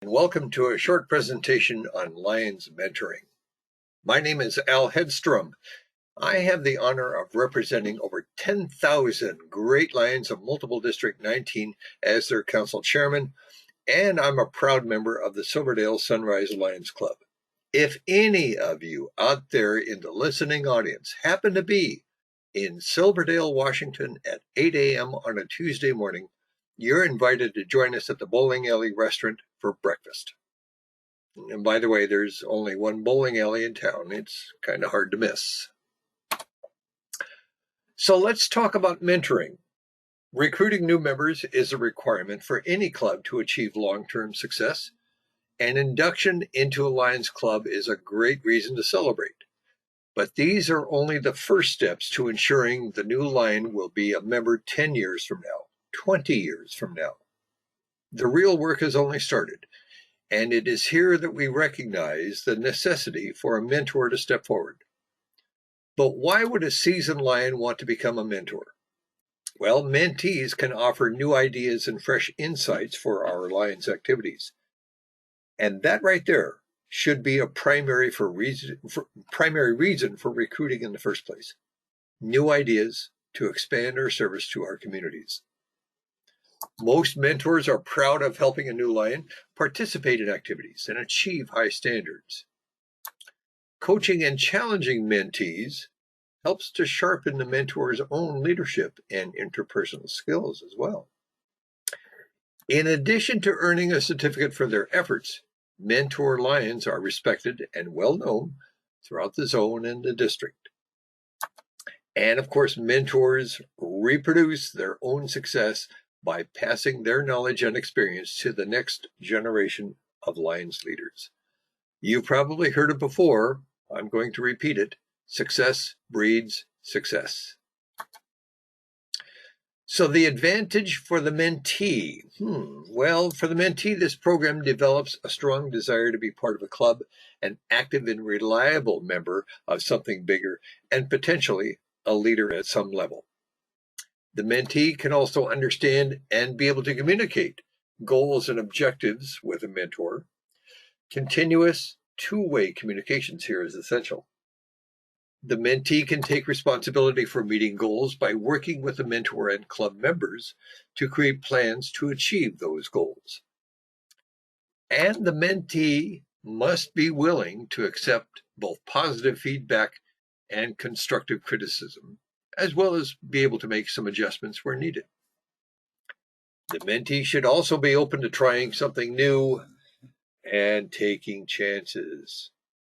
And welcome to a short presentation on Lions mentoring. My name is Al Headstrom. I have the honor of representing over 10,000 great Lions of Multiple District 19 as their council chairman, and I'm a proud member of the Silverdale Sunrise Lions Club. If any of you out there in the listening audience happen to be in Silverdale, Washington at 8 a.m. on a Tuesday morning, you're invited to join us at the Bowling Alley restaurant for breakfast. And by the way, there's only one bowling alley in town. It's kind of hard to miss. So let's talk about mentoring. Recruiting new members is a requirement for any club to achieve long-term success, and induction into a Lions Club is a great reason to celebrate. But these are only the first steps to ensuring the new Lion will be a member 10 years from now, 20 years from now. The real work has only started, and it is here that we recognize the necessity for a mentor to step forward. But why would a seasoned Lion want to become a mentor? Well, mentees can offer new ideas and fresh insights for our Lions activities. And that right there should be a primary reason for recruiting in the first place. New ideas to expand our service to our communities. Most mentors are proud of helping a new Lion participate in activities and achieve high standards. Coaching and challenging mentees helps to sharpen the mentor's own leadership and interpersonal skills as well. In addition to earning a certificate for their efforts, mentor Lions are respected and well known throughout the zone and the district. And of course, mentors reproduce their own success by passing their knowledge and experience to the next generation of Lions leaders. You've probably heard it before. I'm going to repeat it. Success breeds success. So the advantage for the mentee. Well, for the mentee, this program develops a strong desire to be part of a club, an active and reliable member of something bigger, and potentially a leader at some level. The mentee can also understand and be able to communicate goals and objectives with a mentor. Continuous two-way communications here is essential. The mentee can take responsibility for meeting goals by working with the mentor and club members to create plans to achieve those goals. And the mentee must be willing to accept both positive feedback and constructive criticism, as well as be able to make some adjustments where needed. The mentee should also be open to trying something new and taking chances.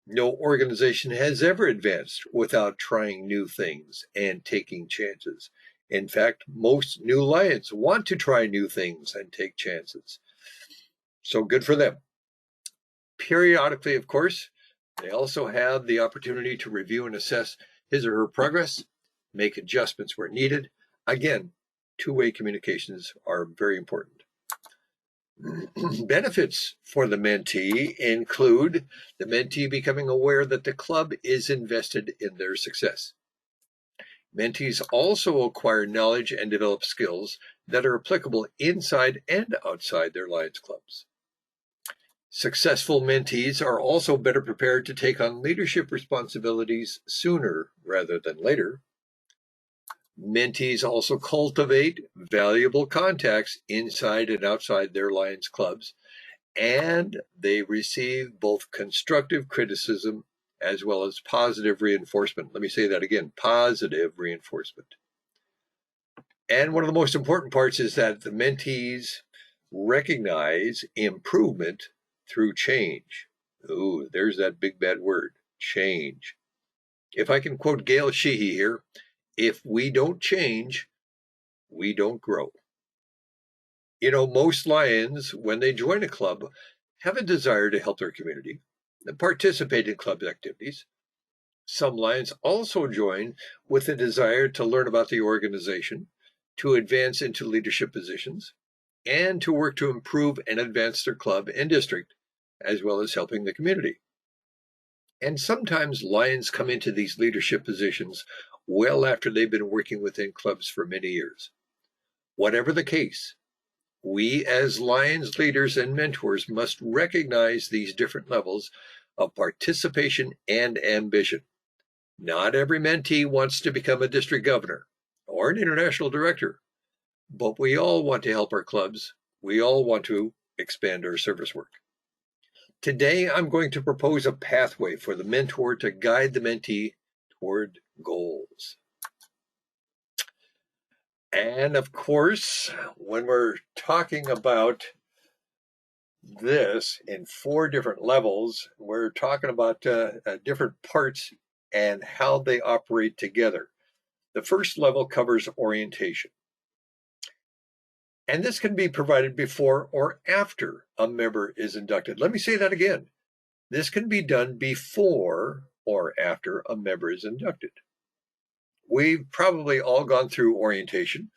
No organization has ever advanced without trying new things and taking chances. In fact, most new Lions want to try new things and take chances. So good for them. Periodically, of course, they also have the opportunity to review and assess his or her progress, make adjustments where needed. Again, two-way communications are very important. Benefits for the mentee include the mentee becoming aware that the club is invested in their success. Mentees also acquire knowledge and develop skills that are applicable inside and outside their Lions clubs. Successful mentees are also better prepared to take on leadership responsibilities sooner rather than later. Mentees also cultivate valuable contacts inside and outside their Lions clubs, and they receive both constructive criticism as well as positive reinforcement. Let me say that again, positive reinforcement. And one of the most important parts is that the mentees recognize improvement through change. Ooh, there's that big bad word, change. If I can quote Gail Sheehy here, if we don't change, we don't grow. You know, most Lions, when they join a club, have a desire to help their community and participate in club activities. Some Lions also join with a desire to learn about the organization, to advance into leadership positions, and to work to improve and advance their club and district, as well as helping the community. And sometimes Lions come into these leadership positions well after they've been working within clubs for many years. Whatever the case, We as Lions leaders and mentors must recognize these different levels of participation and ambition. Not every mentee wants to become a district governor or an international director, but we all want to help our clubs. We all want to expand our service work. Today, I'm going to propose a pathway for the mentor to guide the mentee toward goals. And of course, when we're talking about this in 4 different levels, we're talking about different parts and how they operate together. The first level covers orientation. And this can be provided before or after a member is inducted. Let me say that again. This can be done before or after a member is inducted. We've probably all gone through orientation,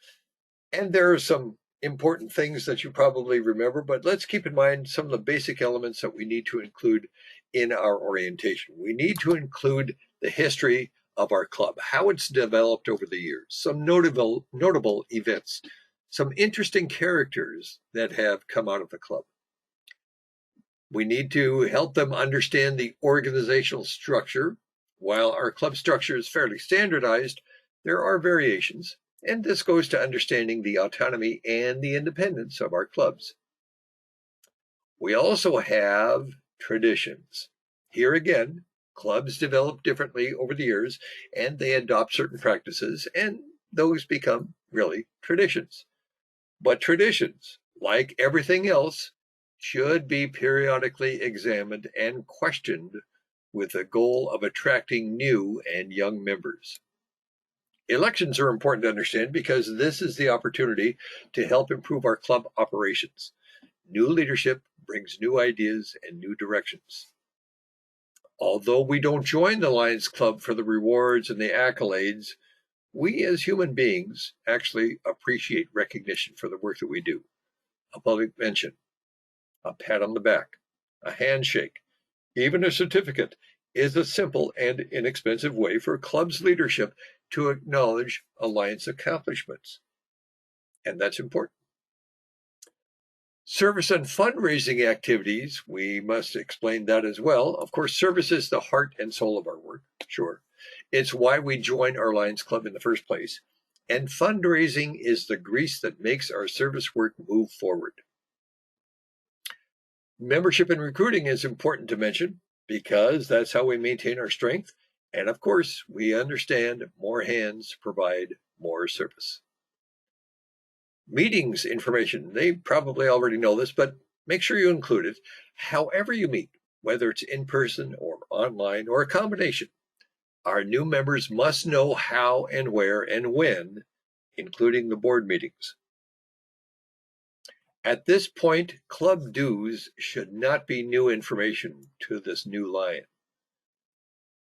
and there are some important things that you probably remember, but let's keep in mind some of the basic elements that we need to include in our orientation. We need to include the history of our club, how it's developed over the years, some notable events, some interesting characters that have come out of the club. We need to help them understand the organizational structure. While our club structure is fairly standardized, there are variations, and this goes to understanding the autonomy and the independence of our clubs. We also have traditions. Here again, clubs develop differently over the years, and they adopt certain practices, and those become really traditions. But traditions, like everything else, should be periodically examined and questioned with the goal of attracting new and young members. Elections are important to understand because this is the opportunity to help improve our club operations. New leadership brings new ideas and new directions. Although we don't join the Lions Club for the rewards and the accolades, we as human beings actually appreciate recognition for the work that we do. A public mention, a pat on the back, a handshake, even a certificate is a simple and inexpensive way for club's leadership to acknowledge Alliance accomplishments. And that's important. Service and fundraising activities, we must explain that as well. Of course, service is the heart and soul of our work, sure. It's why we join our Lions Club in the first place. And fundraising is the grease that makes our service work move forward. Membership and recruiting is important to mention because that's how we maintain our strength. And of course, we understand more hands provide more service. Meetings information, they probably already know this, but make sure you include it. However you meet, whether it's in person or online or a combination, our new members must know how and where and when, including the board meetings. At this point, club dues should not be new information to this new Lion.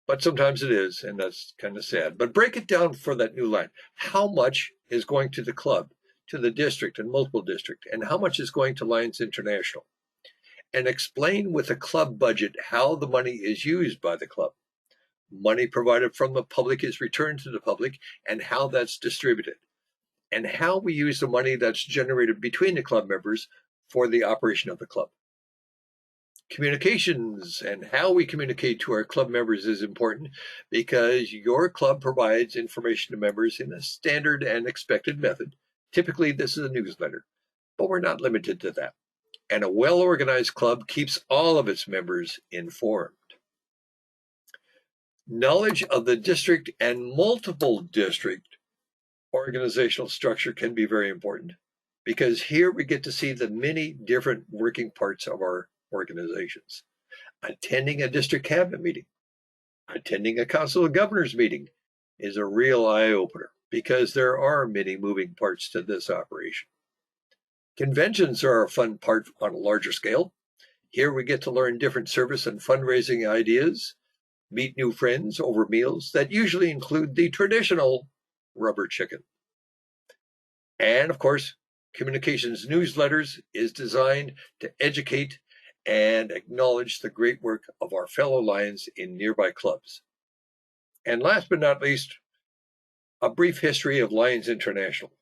But sometimes it is, and that's kind of sad. But break it down for that new Lion. How much is going to the club, to the district and multiple district, and how much is going to Lions International? And explain with the club budget how the money is used by the club. Money provided from the public is returned to the public, and how that's distributed. And how we use the money that's generated between the club members for the operation of the club. Communications and how we communicate to our club members is important because your club provides information to members in a standard and expected method. Typically, this is a newsletter, but we're not limited to that. And a well-organized club keeps all of its members informed. Knowledge of the district and multiple district organizational structure can be very important because here we get to see the many different working parts of our organizations. Attending a district cabinet meeting, attending a council of governors meeting is a real eye-opener because there are many moving parts to this operation. Conventions are a fun part on a larger scale. Here we get to learn different service and fundraising ideas, meet new friends over meals that usually include the traditional rubber chicken. And of course, communications newsletters is designed to educate and acknowledge the great work of our fellow Lions in nearby clubs. And last but not least, a brief history of Lions International.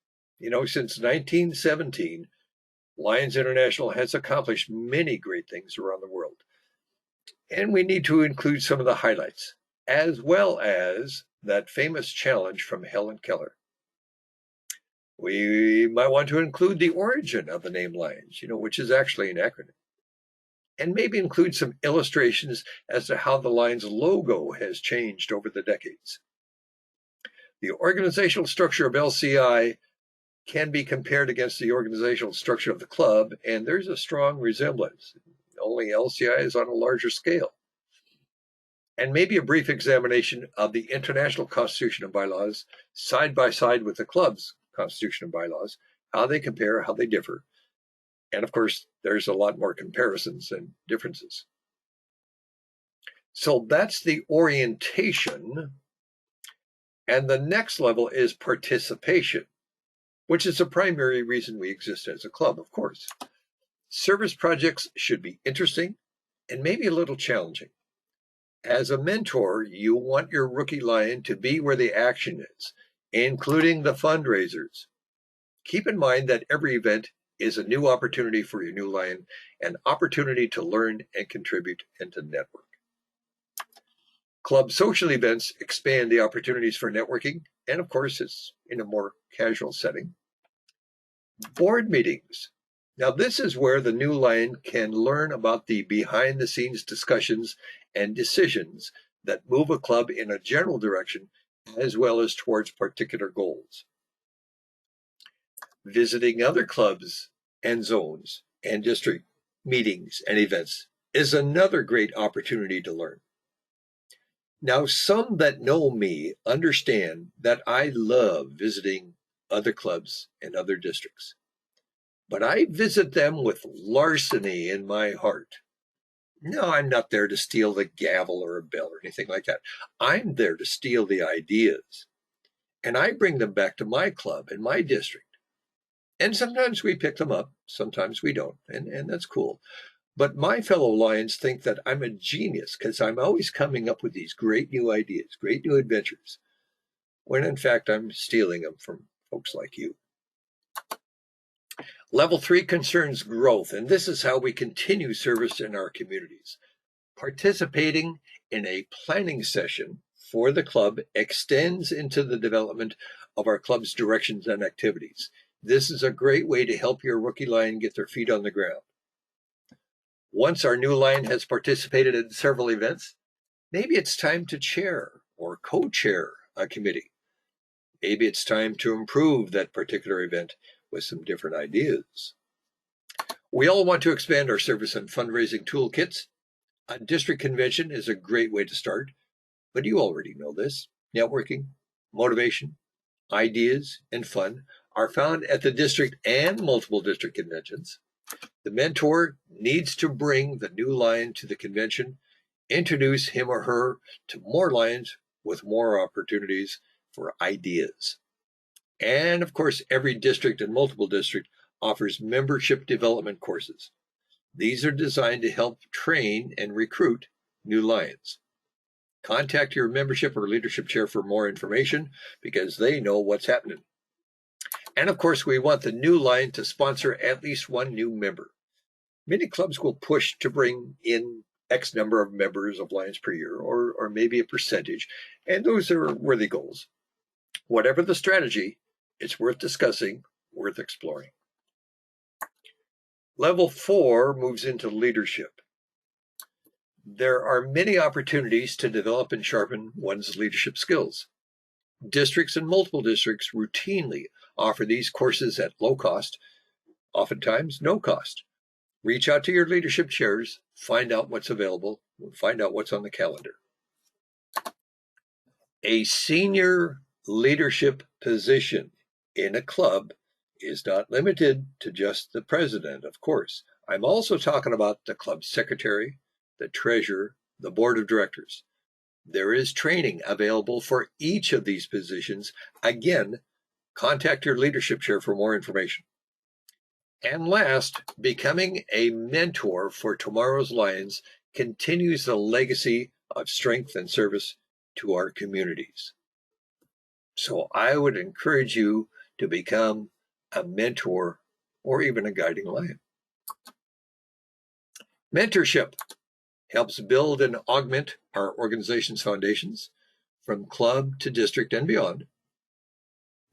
Since 1917, Lions International has accomplished many great things around the world, and we need to include some of the highlights, as well as that famous challenge from Helen Keller. We might want to include the origin of the name Lions, which is actually an acronym, and maybe include some illustrations as to how the Lions logo has changed over the decades. The organizational structure of LCI can be compared against the organizational structure of the club, and there's a strong resemblance. Only LCI is on a larger scale. And maybe a brief examination of the international constitution and bylaws side by side with the club's constitution and bylaws, how they compare, how they differ. And of course, there's a lot more comparisons and differences. So that's the orientation. And the next level is participation, which is the primary reason we exist as a club, of course. Service projects should be interesting and maybe a little challenging. As a mentor, you want your rookie lion to be where the action is, including the fundraisers. Keep in mind that every event is a new opportunity for your new lion, an opportunity to learn and contribute and to network. Club social events expand the opportunities for networking, and of course, it's in a more casual setting. Board meetings. Now, this is where the new lion can learn about the behind-the-scenes discussions and decisions that move a club in a general direction as well as towards particular goals. Visiting other clubs and zones and district meetings and events is another great opportunity to learn. Now, some that know me understand that I love visiting other clubs and other districts, but I visit them with larceny in my heart. No, I'm not there to steal the gavel or a bell or anything like that. I'm there to steal the ideas, and I bring them back to my club and my district. And sometimes we pick them up, sometimes we don't, and that's cool. But my fellow Lions think that I'm a genius because I'm always coming up with these great new ideas, great new adventures, when in fact I'm stealing them from folks like you. Level 3 concerns growth, and this is how we continue service in our communities. Participating in a planning session for the club extends into the development of our club's directions and activities. This is a great way to help your rookie lion get their feet on the ground. Once our new lion has participated in several events, maybe it's time to chair or co-chair a committee. Maybe it's time to improve that particular event with some different ideas. We all want to expand our service and fundraising toolkits. A district convention is a great way to start, but you already know this. Networking, motivation, ideas, and fun are found at the district and multiple district conventions. The mentor needs to bring the new lion to the convention, introduce him or her to more lions with more opportunities for ideas. And of course, every district and multiple district offers membership development courses. These are designed to help train and recruit new lions. Contact your membership or leadership chair for more information because they know what's happening. And of course, we want the new lion to sponsor at least one new member. Many clubs will push to bring in X number of members of Lions per year, or maybe a percentage, and those are worthy goals. Whatever the strategy, it's worth discussing, worth exploring. Level 4 moves into leadership. There are many opportunities to develop and sharpen one's leadership skills. Districts and multiple districts routinely offer these courses at low cost, oftentimes no cost. Reach out to your leadership chairs, find out what's available, find out what's on the calendar. A senior leadership position in a club is not limited to just the president, of course. I'm also talking about the club secretary, the treasurer, the board of directors. There is training available for each of these positions. Again, contact your leadership chair for more information. And last, becoming a mentor for tomorrow's Lions continues the legacy of strength and service to our communities. So I would encourage you to become a mentor or even a guiding lion. Mentorship helps build and augment our organization's foundations from club to district and beyond.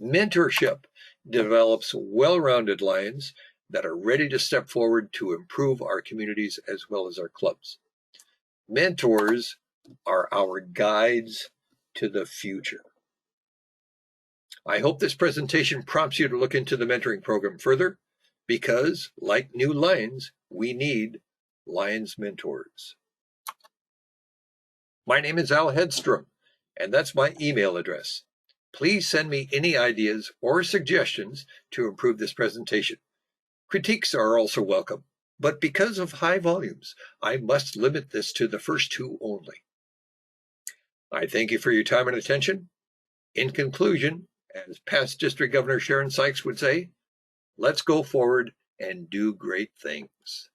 Mentorship develops well-rounded lions that are ready to step forward to improve our communities as well as our clubs. Mentors are our guides to the future. I hope this presentation prompts you to look into the mentoring program further, because, like new lions, we need Lions mentors. My name is Al Headstrom, and that's my email address. Please send me any ideas or suggestions to improve this presentation. Critiques are also welcome, but because of high volumes, I must limit this to the first two only. I thank you for your time and attention. In conclusion, as past District Governor Sharon Sykes would say, let's go forward and do great things.